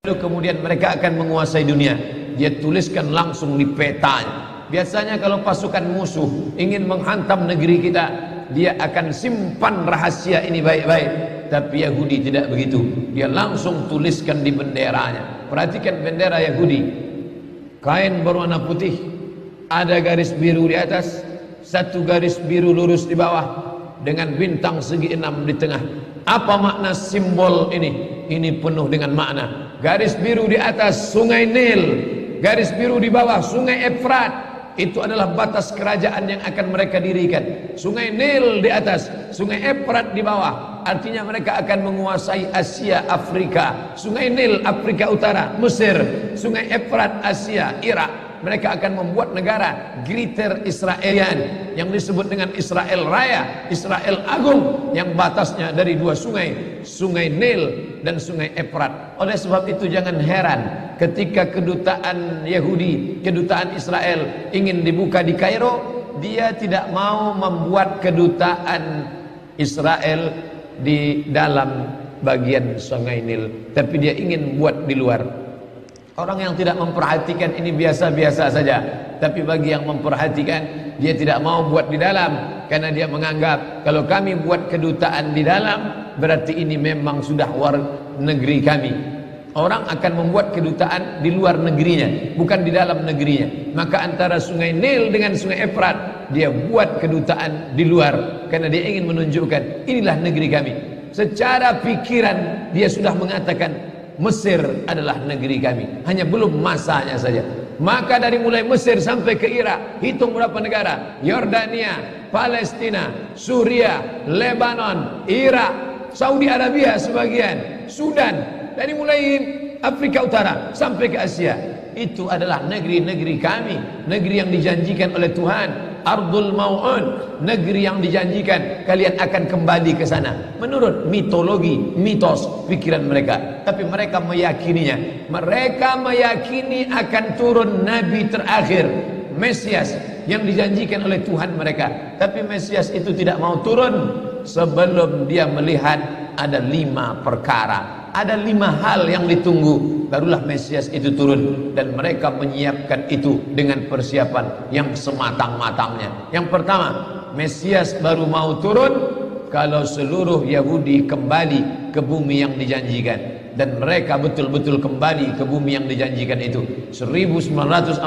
lalu kemudian mereka akan menguasai dunia. Dia tuliskan langsung di petanya. Biasanya kalau pasukan musuh ingin menghantam negeri kita, dia akan simpan rahasia ini baik-baik. Tapi Yahudi tidak begitu. Dia langsung tuliskan di benderanya. Perhatikan bendera Yahudi, kain berwarna putih, ada garis biru di atas, satu garis biru lurus di bawah, dengan bintang segi 6 di tengah. Apa makna simbol ini? Ini penuh dengan makna. Garis biru di atas sungai Nil, garis biru di bawah sungai Efrat. Itu adalah batas kerajaan yang akan mereka dirikan. Sungai Nil di atas, sungai Efrat di bawah. Artinya mereka akan menguasai Asia, Afrika. Sungai Nil Afrika Utara, Mesir. Sungai Efrat Asia, Irak. Mereka akan membuat negara Greater Israelian yang disebut dengan Israel Raya, Israel Agung, yang batasnya dari dua sungai, sungai Nil dan sungai Efrat. Oleh sebab itu jangan heran ketika kedutaan Yahudi, kedutaan Israel ingin dibuka di Kairo, dia tidak mau membuat kedutaan Israel di dalam bagian sungai Nil, tapi dia ingin buat di luar. Orang yang tidak memperhatikan ini biasa-biasa saja, tapi bagi yang memperhatikan, dia tidak mau buat di dalam, karena dia menganggap kalau kami buat kedutaan di dalam, berarti ini memang sudah war negeri kami. Orang akan membuat kedutaan di luar negerinya, bukan di dalam negerinya. Maka antara sungai Nil dengan sungai Efrat, dia buat kedutaan di luar, karena dia ingin menunjukkan inilah negeri kami. Secara pikiran dia sudah mengatakan Mesir adalah negeri kami, hanya belum masanya saja. Maka dari mulai Mesir sampai ke Irak, hitung berapa negara: Yordania, Palestina, Suria, Lebanon, Irak, Saudi Arabia sebagian, Sudan, dari mulai Afrika Utara sampai ke Asia. Itu adalah negeri-negeri kami, negeri yang dijanjikan oleh Tuhan. Ardul Mau'un, negeri yang dijanjikan kalian akan kembali ke sana. Menurut mitologi, mitos, pikiran mereka. Tapi mereka meyakininya. Mereka meyakini akan turun Nabi terakhir, Mesias, yang dijanjikan oleh Tuhan mereka. Tapi Mesias itu tidak mau turun sebelum dia melihat ada 5 perkara. Ada 5 hal yang ditunggu, barulah Mesias itu turun. Dan mereka menyiapkan itu dengan persiapan yang sematang-matangnya. Yang pertama, Mesias baru mau turun kalau seluruh Yahudi kembali ke bumi yang dijanjikan. Dan mereka betul-betul kembali ke bumi yang dijanjikan itu. 1946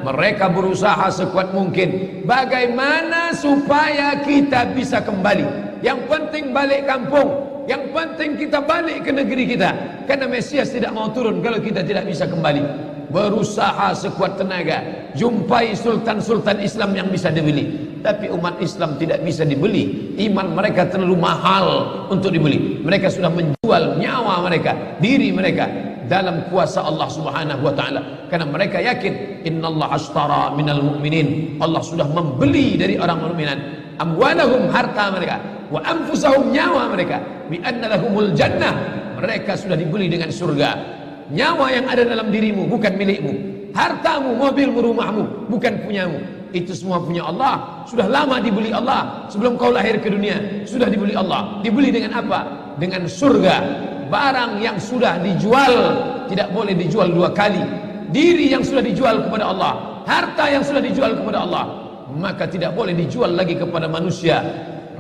mereka berusaha sekuat mungkin, bagaimana supaya kita bisa kembali. Yang penting balik kampung, yang penting kita balik ke negeri kita, karena Mesias tidak mau turun kalau kita tidak bisa kembali. Berusaha sekuat tenaga, jumpai sultan-sultan Islam yang bisa dibeli, tapi umat Islam tidak bisa dibeli. Iman mereka terlalu mahal untuk dibeli. Mereka sudah menjual nyawa mereka, diri mereka dalam kuasa Allah Subhanahu wa taala, karena mereka yakin innallaha ashtara minal mu'minin, Allah sudah membeli dari orang mukminin amwalahum, harta mereka, wa anfusahum, nyawa mereka, bi anna lahumul jannah, mereka sudah dibeli dengan surga. Nyawa yang ada dalam dirimu bukan milikmu, hartamu, mobilmu, rumahmu bukan punyamu, itu semua punya Allah. Sudah lama dibeli Allah, sebelum kau lahir ke dunia sudah dibeli Allah. Dibeli dengan apa? Dengan surga. Barang yang sudah dijual tidak boleh dijual 2 kali. Diri yang sudah dijual kepada Allah, harta yang sudah dijual kepada Allah, maka tidak boleh dijual lagi kepada manusia.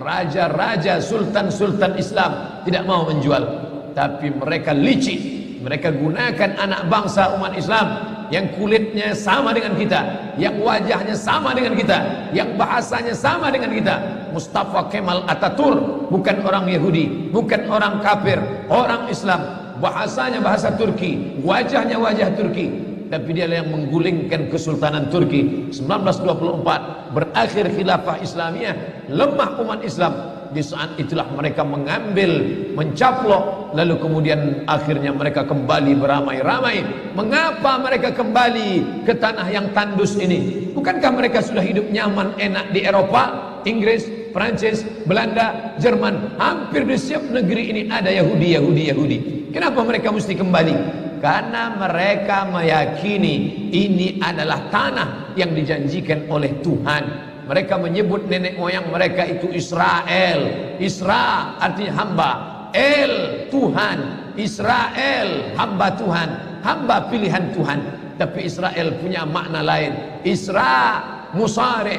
Raja-raja, sultan-sultan Islam tidak mau menjual, tapi mereka licik. Mereka gunakan anak bangsa umat Islam yang kulitnya sama dengan kita, yang wajahnya sama dengan kita, yang bahasanya sama dengan kita. Mustafa Kemal Atatürk bukan orang Yahudi, bukan orang kafir, orang Islam. Bahasanya bahasa Turki, wajahnya wajah Turki, tapi dia yang menggulingkan kesultanan Turki. 1924 berakhir khilafah Islamiyah, lemah umat Islam. Di saat itulah mereka mengambil, mencaplok, lalu kemudian akhirnya mereka kembali beramai-ramai. Mengapa mereka kembali ke tanah yang tandus ini? Bukankah mereka sudah hidup nyaman, enak di Eropa, Inggris, Prancis, Belanda, Jerman? Hampir di setiap negeri ini ada Yahudi. Kenapa mereka mesti kembali? Karena mereka meyakini ini adalah tanah yang dijanjikan oleh Tuhan. Mereka menyebut nenek moyang mereka itu Israel. Isra artinya hamba, El Tuhan. Israel hamba Tuhan, hamba pilihan Tuhan. Tapi Israel punya makna lain. Isra musari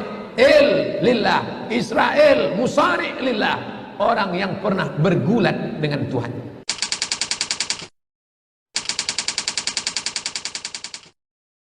lillah. Israel musari lillah, orang yang pernah bergulat dengan Tuhan.